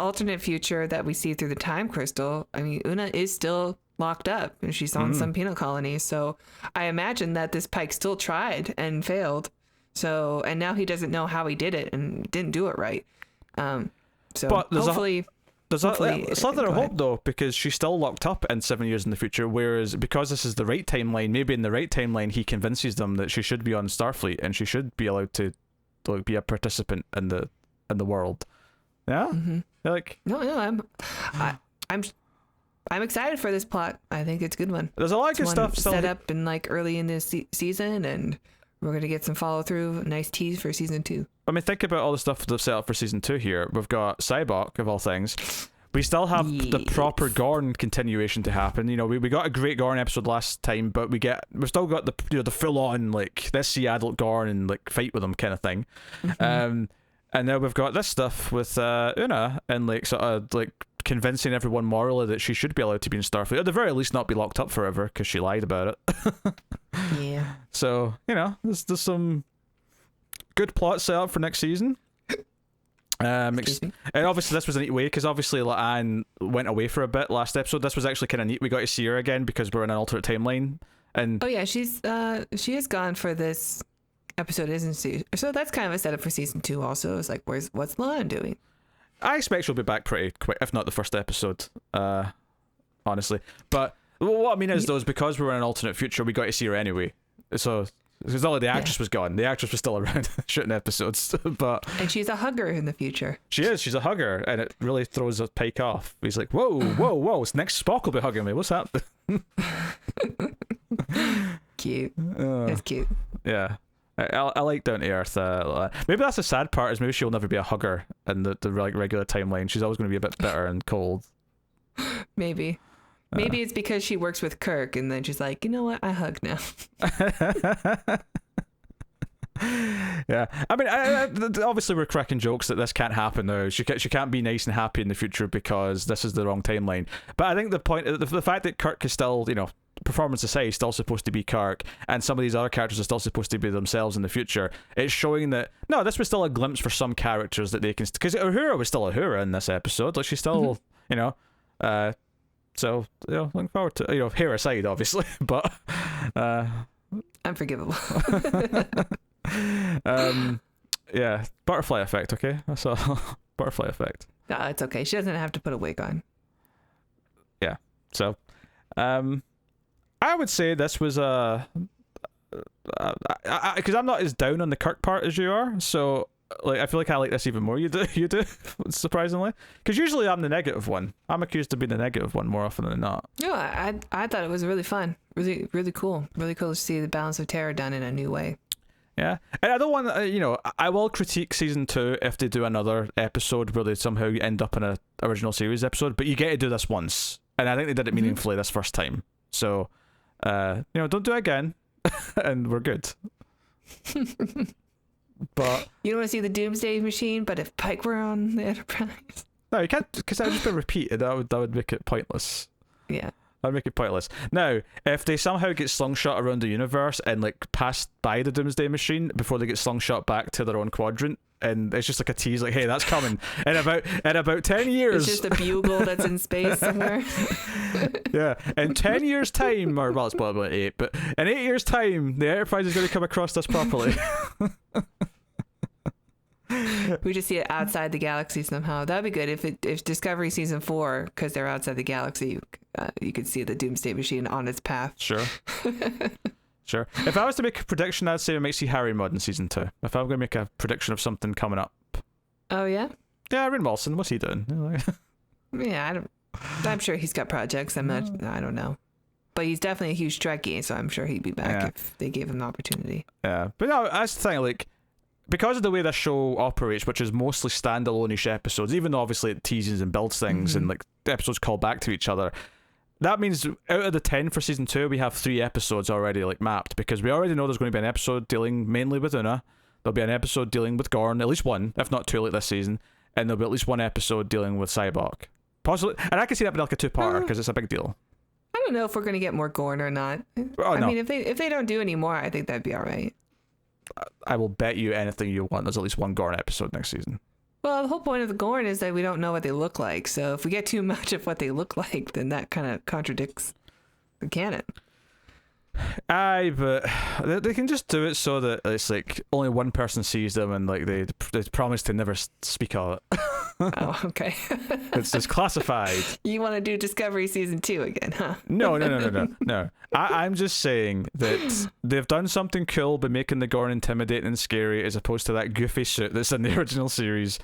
alternate future that we see through the time crystal, I mean, Una is still locked up and she's on some penal colony. So I imagine that this Pike still tried and failed. So, and now he doesn't know how he did it and didn't do it right. So but hopefully... There's something I hope though, because she's still locked up in 7 years in the future, whereas because this is the right timeline, maybe in the right timeline he convinces them that she should be on Starfleet and she should be allowed to like be a participant in the world. Yeah? Mm-hmm. Like No, I'm excited for this plot. I think it's a good one. There's a lot of good stuff set up in like early in this season, and we're going to get some follow through. Nice tease for season 2. I mean, think about all the stuff they've set up for season 2 here. We've got Cybok, of all things. We still have the proper Gorn continuation to happen. You know, we got a great Gorn episode last time, but we've still got the full on like let's see adult Gorn and like fight with them kind of thing. Mm-hmm. And now we've got this stuff with Una and like sort of like convincing everyone morally that she should be allowed to be in Starfleet, at the very least not be locked up forever because she lied about it. Yeah. So you know, there's some good plot set up for next season. And obviously this was a neat way because obviously Anne went away for a bit last episode. This was actually kind of neat. We got to see her again because we're in an alternate timeline. And oh yeah, she is gone for this episode, isn't she? So that's kind of a setup for season 2 also. It's like, what's Lan doing? I expect she'll be back pretty quick, if not the first episode, honestly. But what I mean is, though, is because we're in an alternate future, we got to see her anyway. So, because not like the actress was gone, the actress was still around shooting episodes. And she's a hugger in the future. She is. She's a hugger, and it really throws a Pike off. He's like, whoa! Next Spock will be hugging me. What's happening? Cute. It's cute. Yeah. I like down to earth. Maybe that's the sad part, is maybe she'll never be a hugger in the like regular timeline. She's always going to be a bit bitter and cold. Maybe it's because she works with Kirk, and then she's like, you know what? I hug now. Yeah, I mean, obviously we're cracking jokes that this can't happen now. She can't be nice and happy in the future because this is the wrong timeline. But I think the point, the fact that Kirk is still, you know, performance aside, still supposed to be Kirk, and some of these other characters are still supposed to be themselves in the future, it's showing that no, this was still a glimpse for some characters that they can, because Uhura was still Uhura in this episode, like she's still you know, so you know, looking forward to, you know, hair aside obviously, but unforgivable. Yeah, butterfly effect, okay, that's all. Butterfly effect. No, it's okay, she doesn't have to put a wig on. Yeah, so I would say this was because I'm not as down on the Kirk part as you are, so like I feel like I like this even more. You do, surprisingly, because usually I'm the negative one. I'm accused of being the negative one more often than not. No, I thought it was really fun, really cool to see the balance of terror done in a new way. Yeah, and I don't want you know, I will critique season 2 if they do another episode where they somehow end up in an original series episode, but you get to do this once, and I think they did it meaningfully this first time. So. You know, don't do it again, and we're good. But you don't want to see the Doomsday Machine, but if Pike were on the Enterprise, no, you can't, because that would just be repeated. That would make it pointless. Yeah, that'd make it pointless. Now, if they somehow get slungshot around the universe and like pass by the Doomsday Machine before they get slungshot back to their own quadrant, and it's just like a tease, like, hey, that's coming in about 10 years. It's just a bugle that's in space somewhere. Yeah, in 10 years' time, or well, it's probably about 8, but in 8 years' time, the Enterprise is going to come across us properly. We just see it outside the galaxy somehow. That'd be good if Discovery season 4, because they're outside the galaxy, you could see the Doomsday Machine on its path. Sure. Sure. If I was to make a prediction, I'd say we might see Harry Mudd in season 2. If I'm going to make a prediction of something coming up. Oh yeah. Yeah, Rin Wilson. What's he doing? Yeah, I'm sure he's got projects. I don't know, but he's definitely a huge Trekkie, so I'm sure he'd be back if they gave him the opportunity. Yeah, but no, that's the thing. Like, because of the way this show operates, which is mostly standalone-ish episodes, even though obviously it teases and builds things and like the episodes call back to each other. That means out of the 10 for season 2, we have 3 episodes already like mapped, because we already know there's going to be an episode dealing mainly with Una. There'll be an episode dealing with Gorn, at least one, if not 2 like this season, and there'll be at least one episode dealing with Cyborg. Possibly, and I can see that being like a 2-parter because it's a big deal. I don't know if we're going to get more Gorn or not. I mean, if they don't do any more, I think that'd be all right. I will bet you anything you want. There's at least one Gorn episode next season. Well, the whole point of the Gorn is that we don't know what they look like. So if we get too much of what they look like, then that kind of contradicts the canon. Aye, but they can just do it so that it's like only one person sees them, and like they promise to never speak of it. Oh, okay. It's just classified. You want to do Discovery season 2 again, huh? No. I'm just saying that they've done something cool by making the Gorn intimidating and scary, as opposed to that goofy suit that's in the original series.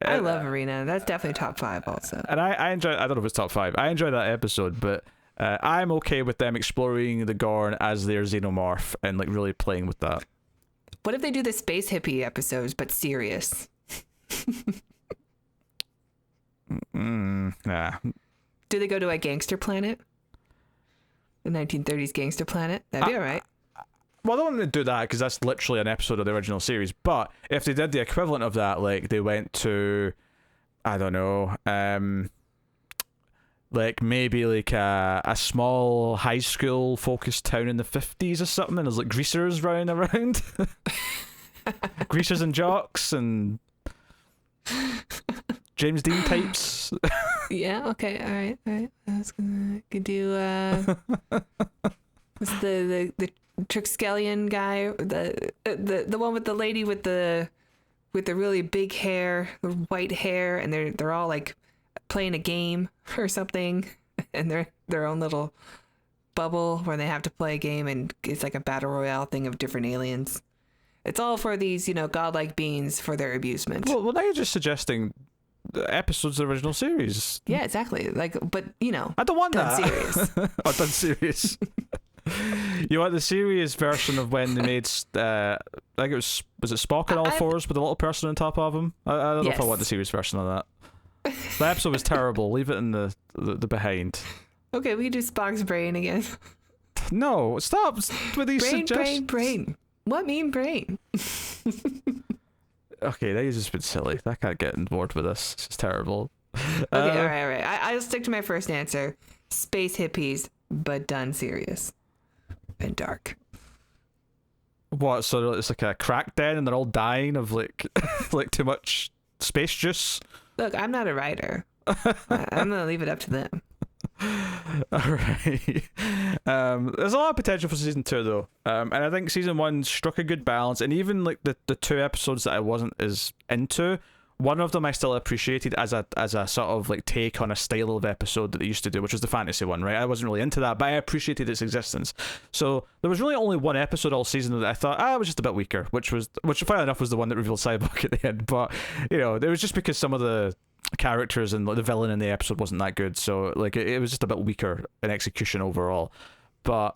I love Arena. That's definitely top 5 also. And I enjoy. I don't know if it's top 5. I enjoy that episode, but I'm okay with them exploring the Gorn as their xenomorph and like really playing with that. What if they do the space hippie episodes but serious? Nah. Do they go to a gangster planet? The 1930s gangster planet? That'd be all right. Well, I don't want to do that because that's literally an episode of the original series. But if they did the equivalent of that, like they went to, I don't know, like maybe like a small high school focused town in the 50s or something, and there's like greasers running around. Greasers and jocks and James Dean types. Yeah, okay, all right. I was could do what's the Trickskelion guy, the one with the lady with the really big hair, the white hair, and they're all like playing a game or something, and they're their own little bubble where they have to play a game, and it's like a battle royale thing of different aliens. It's all for these, godlike beings for their abusement. Well, now you're just suggesting the episodes of the original series. Yeah, exactly. But I don't want done that. Serious. Oh, done serious. You want the serious version of when they made, I think was it Spock on all fours with a little person on top of him? I don't know if I want the serious version of that. The episode was terrible. Leave it in the behind. Okay, we can do Spock's brain again. No, stop with these suggestions. Brain. What mean brain? Okay, that has just been silly. I can't get on board with this. It's just terrible. Okay, all right. I'll stick to my first answer. Space hippies, but done serious and dark. What? So it's like a crack den, and they're all dying of like too much space juice. Look, I'm not a writer. I'm gonna leave it up to them. Alright. There's a lot of potential for season 2 though, and I think season 1 struck a good balance, and even like the 2 episodes that I wasn't as into, one of them I still appreciated as a sort of like take on a style of episode that they used to do, which was the fantasy one, right? I wasn't really into that, but I appreciated its existence. So there was really only one episode all season that I thought it was just a bit weaker, which funny enough was the one that revealed Cyborg at the end. But it was just because some of the characters and the villain in the episode wasn't that good, so like it was just a bit weaker in execution overall. But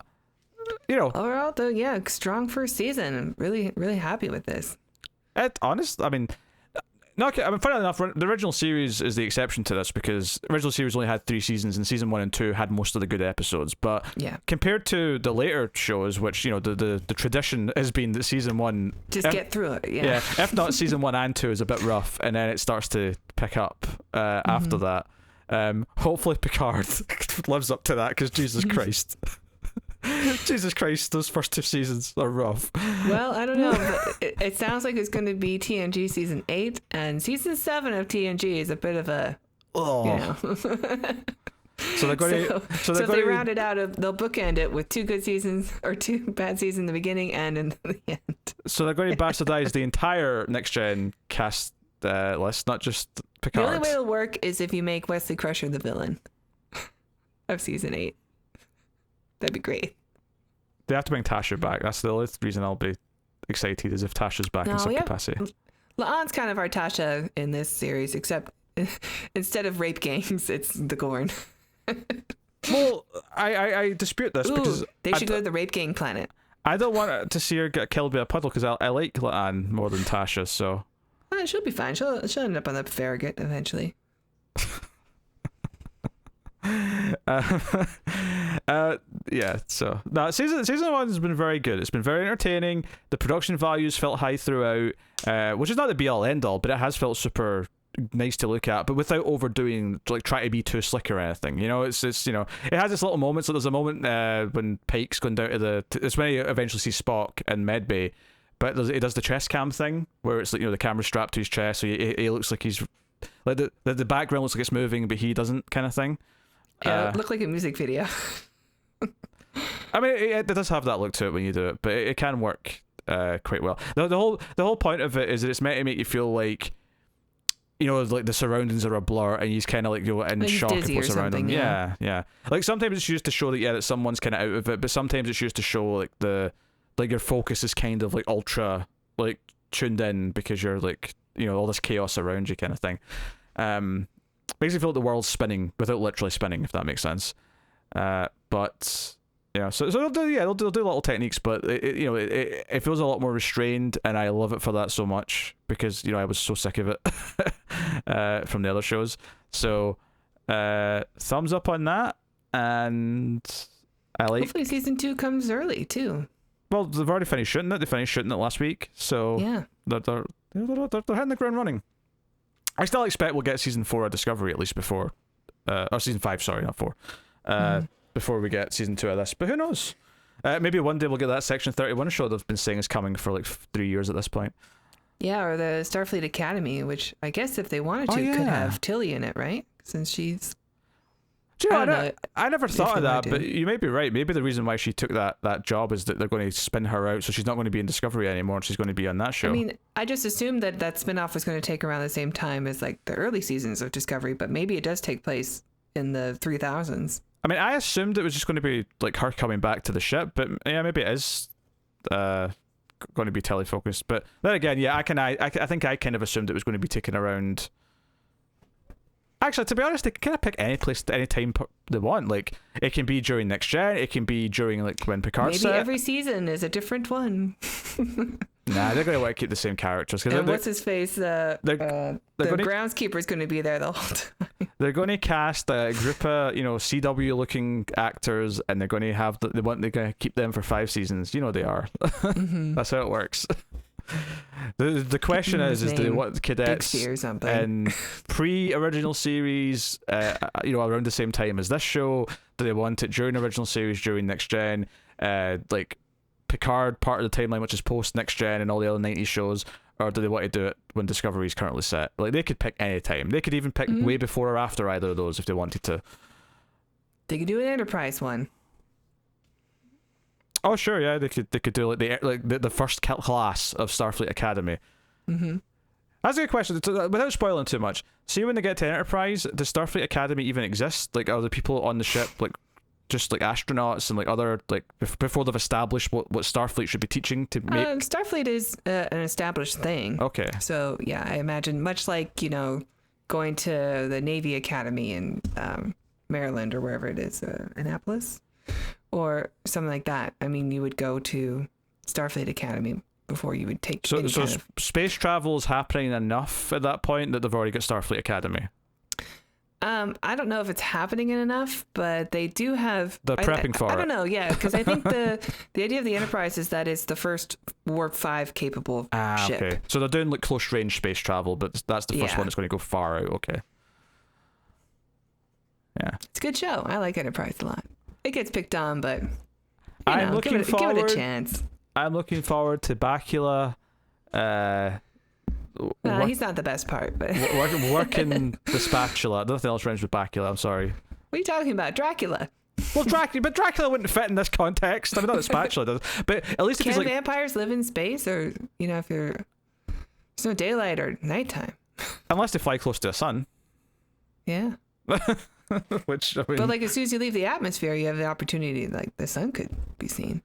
overall though, yeah, strong first season. I'm really, really happy with this. Funny enough, the original series is the exception to this, because the original series only had 3 seasons, and season 1 and 2 had most of the good episodes. But yeah, compared to the later shows, which the tradition has been that season 1 get through it. Yeah. If not, season 1 and 2 is a bit rough, and then it starts to pick up after that. Hopefully Picard lives up to that, because Jesus Christ. Jesus Christ, those first 2 seasons are rough. Well, I don't know, but it sounds like it's going to be TNG season 8, and season 7 of TNG is a bit of a So they're going to. So if they round it out, they'll bookend it with 2 good seasons or 2 bad seasons in the beginning and in the end. So they're going to bastardize the entire next gen cast list, not just Picard. The only way it'll work is if you make Wesley Crusher the villain of season 8. That'd be great. They have to bring Tasha back. That's the only reason I'll be excited, is if Tasha's back in some capacity. La'an's kind of our Tasha in this series, except instead of rape gangs, it's the Gorn. Well, I dispute this because they should go to the rape gang planet. I don't want to see her get killed by a puddle because I like La'an more than Tasha, so... She'll be fine. She'll end up on the Farragut eventually. Yeah, so... No, season 1 has been very good. It's been very entertaining. The production values felt high throughout, which is not the be-all, end-all, but it has felt super nice to look at, but without overdoing, like, try to be too slick or anything. You know, it's you know, it has its little moments. So there's a moment when Pike's going down to it's when he eventually sees Spock in medbay, but he does the chest cam thing where it's like, you know, the camera's strapped to his chest, so he looks like he's like the background looks like it's moving, but he doesn't, kind of thing. Yeah, it looked like a music video. I mean, it does have that look to it when you do it, but it can work quite well. The whole point of it is that it's meant to make you feel like, you know, like the surroundings are a blur and he's kind of like, you know, in like shock of what's around him. Yeah. Like sometimes it's used to show that someone's kind of out of it, but sometimes it's used to show like your focus is kind of like ultra like tuned in because you're like, you know, all this chaos around you kind of thing. Makes you feel like the world's spinning without literally spinning, if that makes sense. But yeah, so they'll do little techniques, but it feels a lot more restrained, and I love it for that so much because, you know, I was so sick of it from the other shows. So thumbs up on that, and I like. Hopefully, season 2 comes early too. Well, they've already finished shooting it. They finished shooting it last week, so yeah, they're hitting the ground running. I still expect we'll get season 4 of Discovery at least before, or season 5. Sorry, not 4. Before we get season 2 of this, but who knows? Maybe one day we'll get that Section 31 show they've been saying is coming for like 3 years at this point. Yeah, or the Starfleet Academy, which I guess if they wanted to could have Tilly in it, right? Since she's... Do you know, I never thought of that, but you may be right. Maybe the reason why she took that job is that they're going to spin her out, so she's not going to be in Discovery anymore, and she's going to be on that show. I mean, I just assumed that spin-off was going to take around the same time as like the early seasons of Discovery, but maybe it does take place in the 3000s. I mean, I assumed it was just going to be like her coming back to the ship, but yeah, maybe it is going to be telefocused. But then again, yeah, I think I kind of assumed it was going to be taken around. Actually, to be honest, they can kind of pick any place at any time they want. Like, it can be during Next Gen, it can be during like when Picard's set. Maybe every season is a different one. Nah, they're going to want to keep the same characters. And what's his face? The groundskeeper is going to be there the whole time. They're going to cast a group of, you know, CW looking actors, and they're going to have they're going to keep them for 5 seasons. You know they are. Mm-hmm. That's how it works. The question is do they want cadets in pre-original series, you know, around the same time as this show? Do they want it during original series, during Next Gen, like Picard part of the timeline, which is post Next Gen and all the other 90s shows, or do they want to do it when Discovery is currently set? Like, they could pick any time. They could even pick way before or after either of those if they wanted to. They could do an Enterprise one. Oh sure, yeah, they could do like the first class of Starfleet Academy. Mm-hmm. That's a good question. Without spoiling too much, see when they get to Enterprise, does Starfleet Academy even exist? Like, are the people on the ship like just like astronauts and like other like before they've established what Starfleet should be teaching to make? Starfleet is an established thing. Okay. So yeah, I imagine much like, you know, going to the Navy Academy in Maryland or wherever it is, Annapolis. Or something like that. I mean, you would go to Starfleet Academy before you would take. So space travel is happening enough at that point that they've already got Starfleet Academy. I don't know if it's happening enough, but they do have. They're prepping for it. I don't know, yeah, because I think the idea of the Enterprise is that it's the first Warp 5 capable ship. Okay. So they're doing like close range space travel, but that's the first one that's going to go far out. Okay. Yeah. It's a good show. I like Enterprise a lot. It gets picked on, but give it a chance. I'm looking forward to Bakula. He's not the best part, but working the spatula. Nothing else rhymes with Bakula. I'm sorry. What are you talking about, Dracula? Well, Dracula wouldn't fit in this context. I mean, not the spatula does, but at least if he's like, vampires live in space, or you know, if there's no daylight or nighttime, unless they fly close to a sun. Yeah. Which, I mean, but like as soon as you leave the atmosphere, you have the opportunity, like the sun could be seen.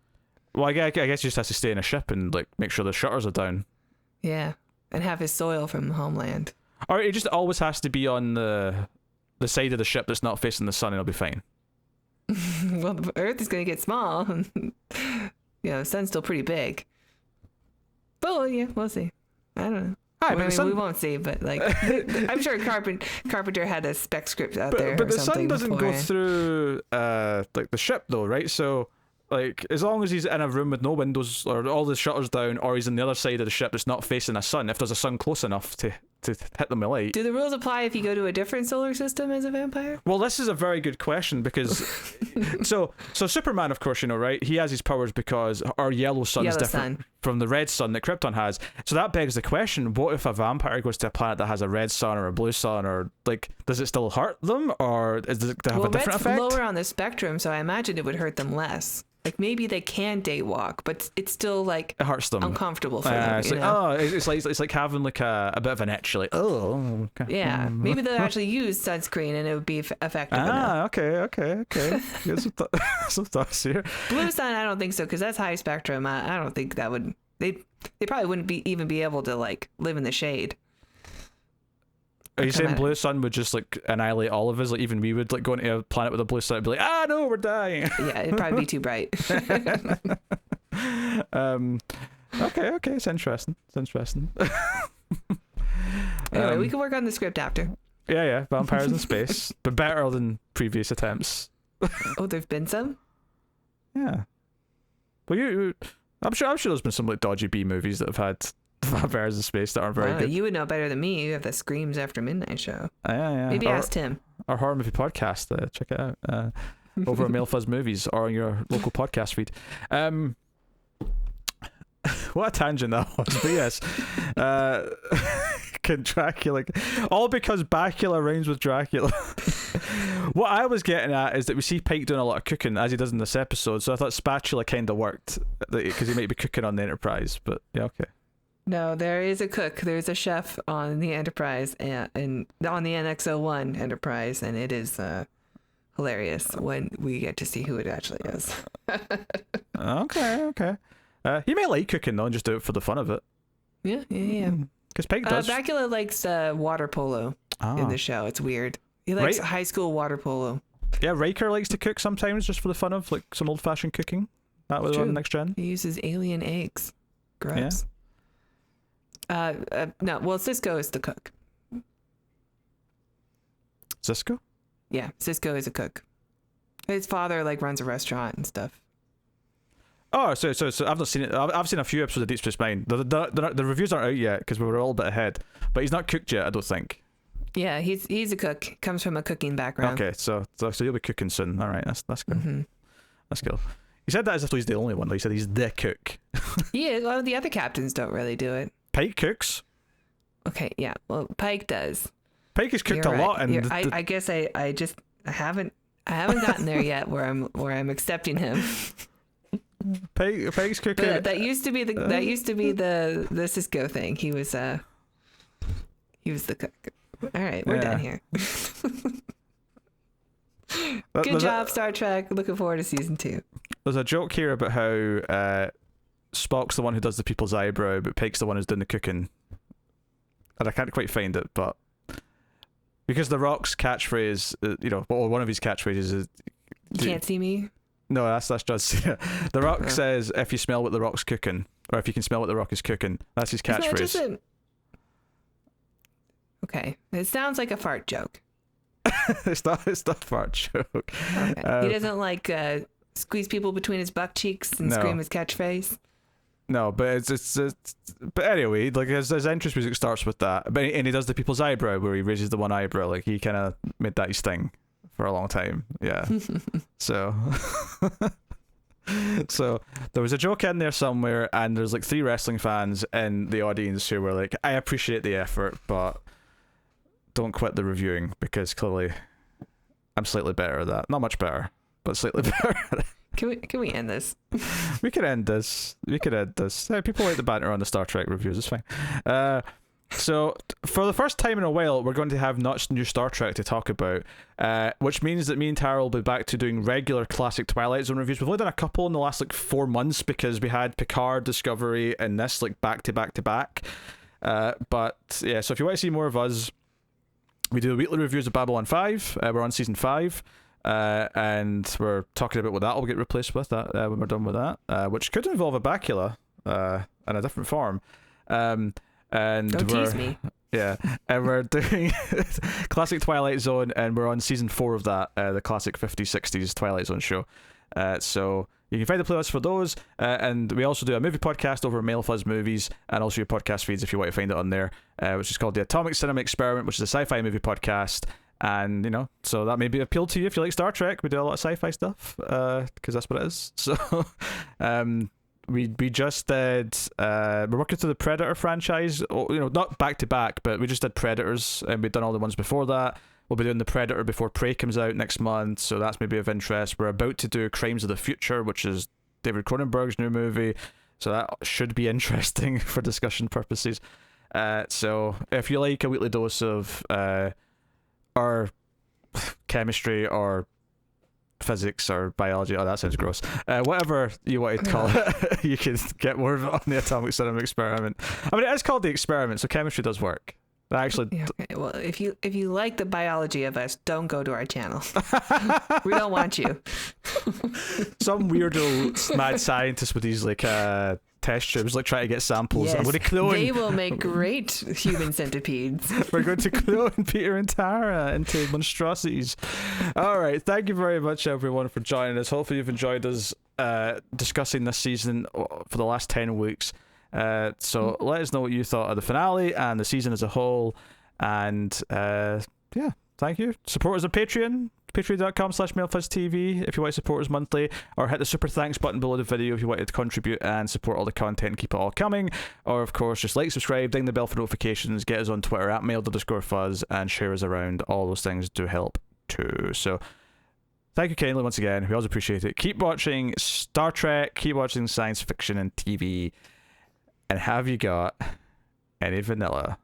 Well, I guess you just have to stay in a ship and like make sure the shutters are down. Yeah, and have his soil from the homeland. Or it just always has to be on the side of the ship that's not facing the sun, and it'll be fine. Well, the Earth is going to get small. The sun's still pretty big. But we'll see. I don't know. We won't see, but like, I'm sure Carpenter had a spec script out there. But the sun doesn't go through like the ship though, right? So like, as long as he's in a room with no windows or all the shutters down, or he's on the other side of the ship that's not facing a sun, if there's a sun close enough to hit them with light. Do the rules apply if you go to a different solar system as a vampire? Well, this is a very good question because so Superman, of course, right? He has his powers because our yellow sun is different from the red sun that Krypton has. So that begs the question: what if a vampire goes to a planet that has a red sun or a blue sun, or like, does it still hurt them, or does it have a different effect? Lower on the spectrum, so I imagine it would hurt them less. Like, maybe they can day walk, but it's still like it hurts them, uncomfortable for them. It's like having like a bit of an itch, like okay. Yeah, maybe they'll actually use sunscreen and it would be effective enough. Okay. Some thoughts here. Blue sun, I don't think so, because that's high spectrum. I don't think that would. They probably wouldn't even be able to like live in the shade. Are you saying blue sun would just like annihilate all of us? Like, even we would like go into a planet with a blue sun and be like, no, we're dying. Yeah, it'd probably be too bright. Okay, it's interesting. Anyway, we can work on the script after. Yeah, vampires in space, but better than previous attempts. Oh, there've been some? Yeah. Well, I'm sure there's been some like dodgy B movies that have had vampires in space that aren't very good. You would know better than me. You have the Screams After Midnight show. Yeah. Maybe ask Tim. Our horror movie podcast. Check it out over at Male Fuzz Movies or on your local podcast feed. What a tangent that was. But yes, can Dracula, all because Bacula rhymes with Dracula. What I was getting at is that we see Pike doing a lot of cooking as he does in this episode, so I thought spatula kind of worked because he might be cooking on the Enterprise. But yeah, okay. No, there is a cook. There's a chef on the Enterprise and on the NX-01 Enterprise, and it is hilarious when we get to see who it actually is. Okay. He may like cooking though, and just do it for the fun of it. Yeah. Because Pike does. Bacula likes water polo in the show. It's weird. He likes high school water polo. Yeah, Riker likes to cook sometimes just for the fun of like some old-fashioned cooking. That was on Next Gen. He uses alien eggs. Gross. Yeah. No, well, Cisco is the cook. Cisco? Yeah, Cisco is a cook. His father like runs a restaurant and stuff. Oh, so I've not seen it. I've seen a few episodes of Deep Space Nine. The reviews aren't out yet because we were all a bit ahead. But he's not cooked yet, I don't think. Yeah, he's a cook. Comes from a cooking background. Okay, so you'll be cooking soon. All right, that's good. Mm-hmm. That's cool. He said that as if he's the only one. Like he said, he's the cook. Yeah, well, the other captains don't really do it. Pike cooks. Okay, yeah. Well, Pike does. Pike has cooked a lot, and I guess I haven't gotten there yet where I'm accepting him. Pike's cooking. But that used to be the Cisco thing. He was the cook. All right, we're done here. Good job, Star Trek. Looking forward to season 2. There's a joke here about how Spock's the one who does the people's eyebrow, but Pike's the one who's doing the cooking. And I can't quite find it, but because The Rock's catchphrase, one of his catchphrases is, "You can't see me." No, that's just The Rock says, "If you smell what The Rock's cooking," or "If you can smell what The Rock is cooking." That's his catchphrase. Okay, it sounds like a fart joke. It's not a fart joke. Okay. He doesn't like squeeze people between his butt cheeks and scream his catchphrase. No, but it's but anyway, like his entrance music starts with that, and he does the people's eyebrow where he raises the one eyebrow, like he kind of made that his thing for a long time. Yeah. So there was a joke in there somewhere, and there's like 3 wrestling fans in the audience who were like, "I appreciate the effort, but don't quit the reviewing because clearly I'm slightly better at that. Not much better, but slightly better at it." Can we end this? We could end this. Yeah, people like the banter on the Star Trek reviews. It's fine. So for the first time in a while, we're going to have not new Star Trek to talk about, which means that me and Tara will be back to doing regular classic Twilight Zone reviews. We've only done a couple in the last 4 months because we had Picard, Discovery, and this back to back to back. But yeah, so if you want to see more of us, we do weekly reviews of Babylon 5. We're on season 5. and we're talking about what that will get replaced with that when we're done with that, which could involve a bacula in a different form. And Don't tease me. Yeah, and we're doing classic Twilight Zone, and we're on season 4 of that, the classic 50s, 60s Twilight Zone show. So you can find the playlist for those, and we also do a movie podcast over Male Fuzz Movies, and also your podcast feeds if you want to find it on there, which is called the Atomic Cinema Experiment, which is a sci-fi movie podcast. And so that may be appeal to you if you like Star Trek. We do a lot of sci-fi stuff because that's what it is. So we just did we're working through the Predator franchise, not back to back, but we just did Predators, and we've done all the ones before that. We'll be doing the Predator before Prey comes out next month, so that's maybe of interest. We're about to do Crimes of the Future, which is David Cronenberg's new movie, so that should be interesting for discussion purposes. So if you like a weekly dose of or chemistry or physics or biology, that sounds gross, whatever you want to call it, you can get more of it on the Atomic Cinema Experiment. I mean, it is called the experiment, so chemistry does work. Actually, okay. Well, if you like the biology of us, don't go to our channel. We don't want you. Some weirdo mad scientist with these test tubes, trying to get samples. Yes, I'm going to clone. They will make great human centipedes. We're going to clone Peter and Tara into monstrosities. All right, thank you very much, everyone, for joining us. Hopefully, you've enjoyed us discussing this season for the last 10 weeks. So let us know what you thought of the finale and the season as a whole. And thank you. Support us on Patreon. Patreon.com/MailFuzzTV if you want to support us monthly, or hit the super thanks button below the video if you want to contribute and support all the content and keep it all coming. Or of course, just like, subscribe, ding the bell for notifications, get us on Twitter at @mail_fuzz, and share us around. All those things do help too. So thank you kindly once again. We always appreciate it. Keep watching Star Trek, keep watching science fiction and TV, and have you got any vanilla?